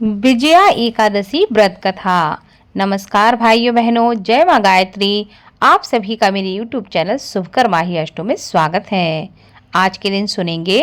विजया एकादशी व्रत कथा। नमस्कार भाइयों बहनों, जय माँ गायत्री। आप सभी का मेरे YouTube चैनल शुभकर माही अष्टों में स्वागत है। आज के दिन सुनेंगे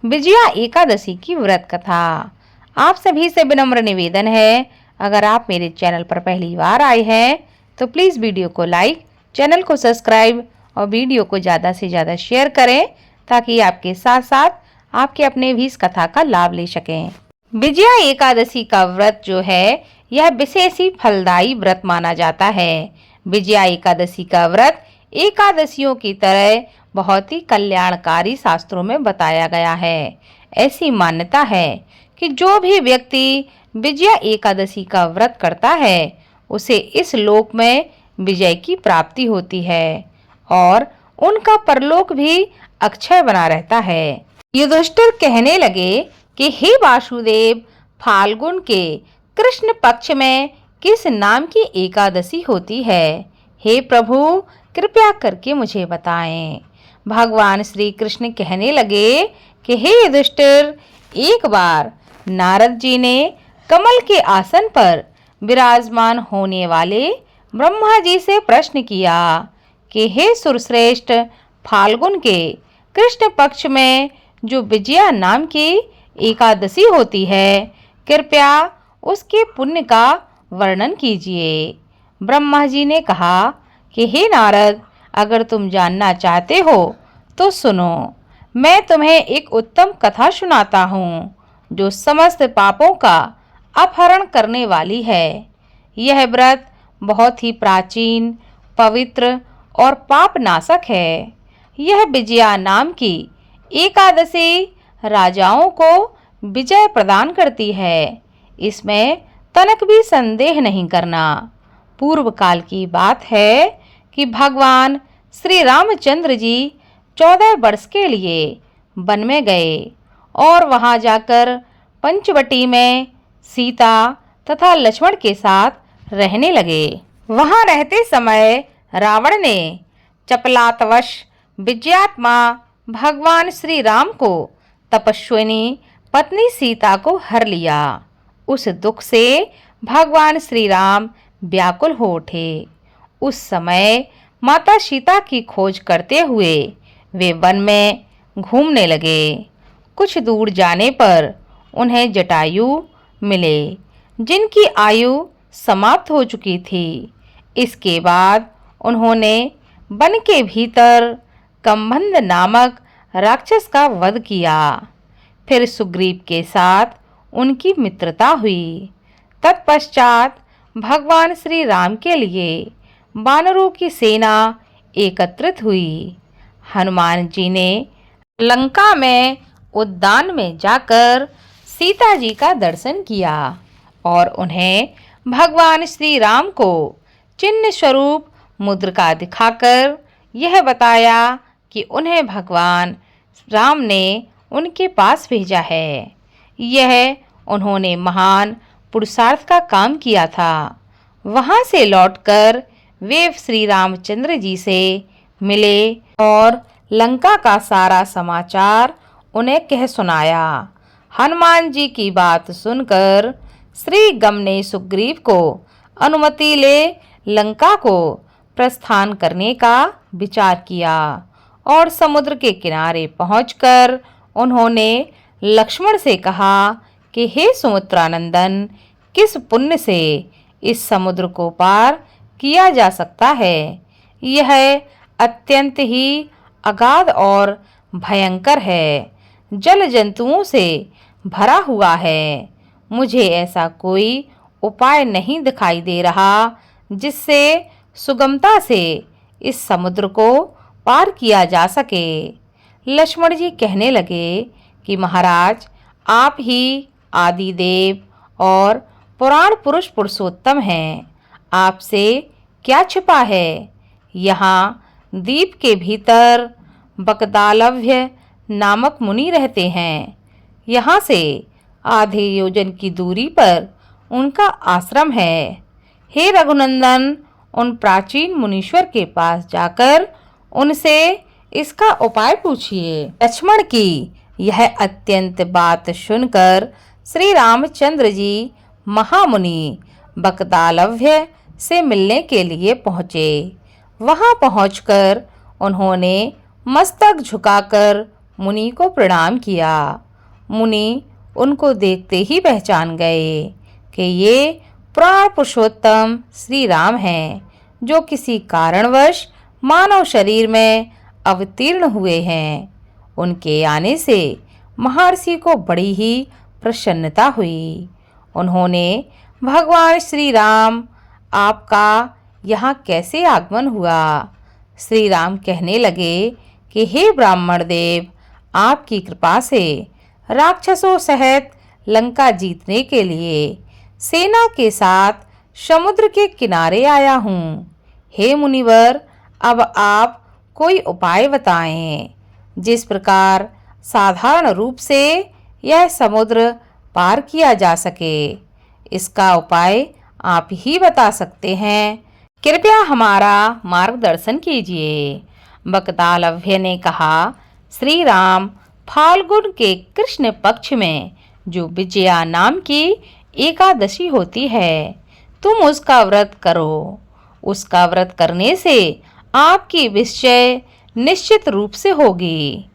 विजया एकादशी की व्रत कथा। आप सभी से विनम्र निवेदन है, अगर आप मेरे चैनल पर पहली बार आए हैं तो प्लीज़ वीडियो को लाइक, चैनल को सब्सक्राइब और वीडियो को ज़्यादा से ज़्यादा शेयर करें, ताकि आपके साथ साथ आपके अपने भी इस कथा का लाभ ले सकें। विजया एकादशी का व्रत जो है, यह विशेष ही फलदायी व्रत माना जाता है। विजया एकादशी का व्रत एकादशियों की तरह बहुत ही कल्याणकारी शास्त्रों में बताया गया है। ऐसी मान्यता है कि जो भी व्यक्ति विजया एकादशी का व्रत करता है, उसे इस लोक में विजय की प्राप्ति होती है और उनका परलोक भी अक्षय बना रहता है। युधिष्ठिर कहने लगे कि हे वासुदेव, फाल्गुन के कृष्ण पक्ष में किस नाम की एकादशी होती है? हे प्रभु, कृपया करके मुझे बताएं। भगवान श्री कृष्ण कहने लगे कि हे युधिष्ठिर, एक बार नारद जी ने कमल के आसन पर विराजमान होने वाले ब्रह्मा जी से प्रश्न किया कि हे सुरश्रेष्ठ, फाल्गुन के कृष्ण पक्ष में जो विजया नाम की एकादशी होती है, कृपया उसके पुण्य का वर्णन कीजिए। ब्रह्मा जी ने कहा कि हे नारद, अगर तुम जानना चाहते हो तो सुनो, मैं तुम्हें एक उत्तम कथा सुनाता हूँ जो समस्त पापों का अपहरण करने वाली है। यह व्रत बहुत ही प्राचीन, पवित्र और पापनाशक है। यह विजया नाम की एकादशी राजाओं को विजय प्रदान करती है, इसमें तनक भी संदेह नहीं करना। पूर्व काल की बात है कि भगवान श्री रामचंद्र जी 14 वर्ष के लिए वन में गए और वहां जाकर पंचवटी में सीता तथा लक्ष्मण के साथ रहने लगे। वहां रहते समय रावण ने चपलातवश विजयात्मा भगवान श्री राम को तपस्विनी पत्नी सीता को हर लिया। उस दुख से भगवान श्री राम व्याकुल हो उठे। उस समय माता सीता की खोज करते हुए वे वन में घूमने लगे। कुछ दूर जाने पर उन्हें जटायु मिले, जिनकी आयु समाप्त हो चुकी थी। इसके बाद उन्होंने वन के भीतर कंबंध नामक राक्षस का वध किया। फिर सुग्रीव के साथ उनकी मित्रता हुई। तत्पश्चात भगवान श्री राम के लिए वानरों की सेना एकत्रित हुई। हनुमान जी ने लंका में उद्यान में जाकर सीता जी का दर्शन किया और उन्हें भगवान श्री राम को चिन्ह स्वरूप मुद्रिका दिखाकर यह बताया कि उन्हें भगवान राम ने उनके पास भेजा है। यह उन्होंने महान पुरुषार्थ का काम किया था। वहां से लौटकर वे श्री रामचंद्र जी से मिले और लंका का सारा समाचार उन्हें कह सुनाया। हनुमान जी की बात सुनकर श्री गम ने सुग्रीव को अनुमति ले लंका को प्रस्थान करने का विचार किया और समुद्र के किनारे पहुंचकर उन्होंने लक्ष्मण से कहा कि हे सुमित्रानंदन, किस पुण्य से इस समुद्र को पार किया जा सकता है? यह अत्यंत ही अगाध और भयंकर है, जल जंतुओं से भरा हुआ है। मुझे ऐसा कोई उपाय नहीं दिखाई दे रहा जिससे सुगमता से इस समुद्र को पार किया जा सके। लक्ष्मण जी कहने लगे कि महाराज, आप ही आदि देव और पुराण पुरुष पुरुषोत्तम हैं। आपसे क्या छिपा है? यहाँ द्वीप के भीतर बकदालव्य नामक मुनि रहते हैं। यहाँ से आधे योजन की दूरी पर उनका आश्रम है। हे रघुनंदन, उन प्राचीन मुनीश्वर के पास जाकर उनसे इसका उपाय पूछिए। लक्ष्मण की यह अत्यंत बात सुनकर श्री रामचंद्र जी महामुनि बकतालव्य से मिलने के लिए पहुँचे। वहां पहुंचकर उन्होंने मस्तक झुकाकर मुनि को प्रणाम किया। मुनि उनको देखते ही पहचान गए कि ये प्राण पुरुषोत्तम श्री राम हैं, जो किसी कारणवश मानव शरीर में अवतीर्ण हुए हैं। उनके आने से महर्षि को बड़ी ही प्रसन्नता हुई। उन्होंने भगवान श्री राम, आपका यहाँ कैसे आगमन हुआ? श्री राम कहने लगे कि हे ब्राह्मण देव, आपकी कृपा से राक्षसों सहित लंका जीतने के लिए सेना के साथ समुद्र के किनारे आया हूँ। हे मुनिवर, अब आप कोई उपाय बताएं जिस प्रकार साधारण रूप से यह समुद्र पार किया जा सके। इसका उपाय आप ही बता सकते हैं, कृपया हमारा मार्गदर्शन कीजिए। बकतालव्य ने कहा, श्री राम, फाल्गुन के कृष्ण पक्ष में जो विजया नाम की एकादशी होती है, तुम उसका व्रत करो। उसका व्रत करने से आपकी विजय निश्चित रूप से होगी।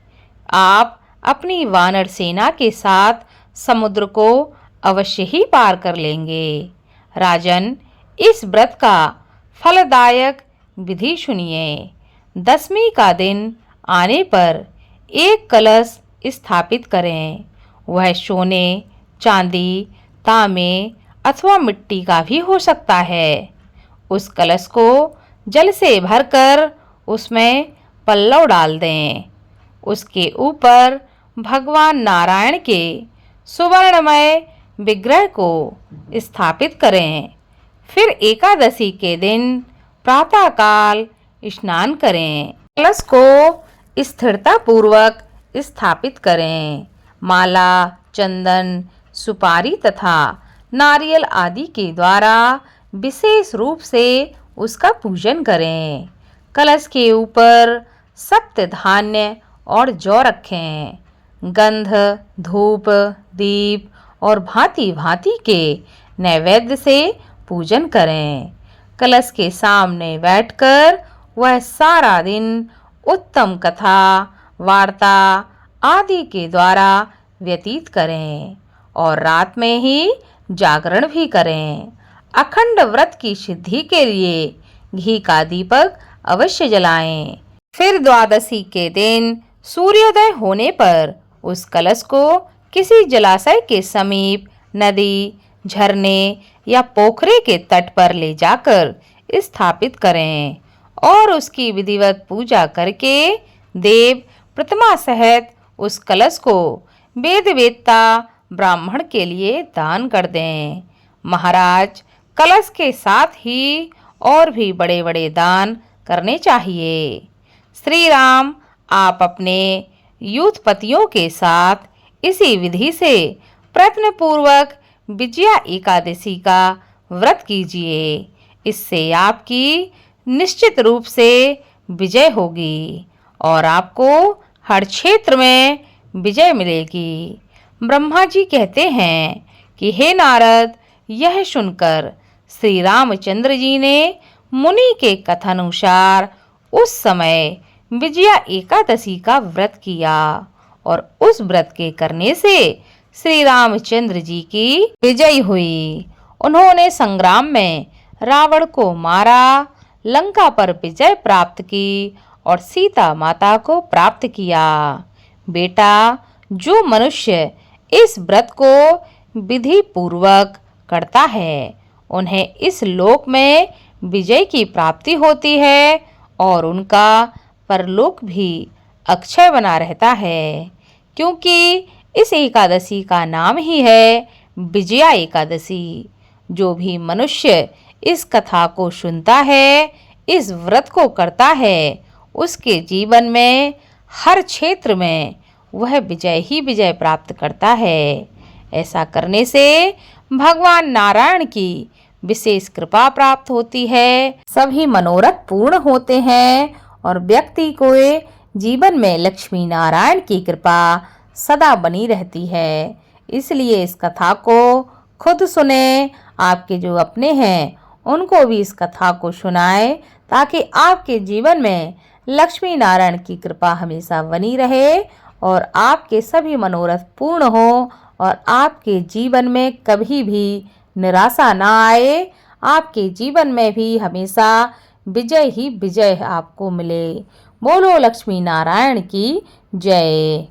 आप अपनी वानर सेना के साथ समुद्र को अवश्य ही पार कर लेंगे। राजन, इस व्रत का फलदायक विधि सुनिए। 10वीं का दिन आने पर एक कलश स्थापित करें। वह सोने, चांदी, तांबे अथवा मिट्टी का भी हो सकता है। उस कलश को जल से भरकर उसमें पल्लव डाल दें। उसके ऊपर भगवान नारायण के सुवर्णमय विग्रह को स्थापित करें। फिर एकादशी के दिन प्रातःकाल स्नान करें। कलश को स्थिरता पूर्वक स्थापित करें। माला, चंदन, सुपारी तथा नारियल आदि के द्वारा विशेष रूप से उसका पूजन करें। कलश के ऊपर सप्त धान्य और जौ रखें। गंध, धूप, दीप और भांति भांति के नैवेद्य से पूजन करें। कलश के सामने बैठकर वह सारा दिन उत्तम कथा, वार्ता आदि के द्वारा व्यतीत करें और रात में ही जागरण भी करें। अखंड व्रत की सिद्धि के लिए घी का दीपक अवश्य जलाएं। फिर द्वादशी के दिन सूर्योदय होने पर उस कलश को किसी जलाशय के समीप, नदी, झरने या पोखरे के तट पर ले जाकर स्थापित करें और उसकी विधिवत पूजा करके देव प्रतिमा सहित उस कलश को वेदवेत्ता ब्राह्मण के लिए दान कर दें। महाराज, कलश के साथ ही और भी बड़े बड़े दान करने चाहिए। श्री राम, आप अपने यूथपतियों के साथ इसी विधि से प्रयत्नपूर्वक विजया एकादशी का व्रत कीजिए। इससे आपकी निश्चित रूप से विजय होगी और आपको हर क्षेत्र में विजय मिलेगी। ब्रह्मा जी कहते हैं कि हे नारद, यह सुनकर श्री रामचंद्र जी ने मुनि के कथानुसार उस समय विजया एकादशी का व्रत किया और उस व्रत के करने से श्री रामचंद्र जी की विजय हुई। उन्होंने संग्राम में रावण को मारा, लंका पर विजय प्राप्त की और सीता माता को प्राप्त किया। बेटा, जो मनुष्य इस व्रत को विधि पूर्वक करता है, उन्हें इस लोक में विजय की प्राप्ति होती है और उनका परलोक भी अक्षय बना रहता है, क्योंकि इस एकादशी का नाम ही है विजया एकादशी। जो भी मनुष्य इस कथा को सुनता है, इस व्रत को करता है, उसके जीवन में हर क्षेत्र में वह विजय ही विजय प्राप्त करता है। ऐसा करने से भगवान नारायण की विशेष कृपा प्राप्त होती है, सभी मनोरथ पूर्ण होते हैं और व्यक्ति को जीवन में लक्ष्मी नारायण की कृपा सदा बनी रहती है। इसलिए इस कथा को खुद सुने, आपके जो अपने हैं उनको भी इस कथा को सुनाएं, ताकि आपके जीवन में लक्ष्मी नारायण की कृपा हमेशा बनी रहे और आपके सभी मनोरथ पूर्ण हो और आपके जीवन में कभी भी निराशा ना आए। आपके जीवन में भी हमेशा विजय ही विजय आपको मिले। बोलो लक्ष्मी नारायण की जय।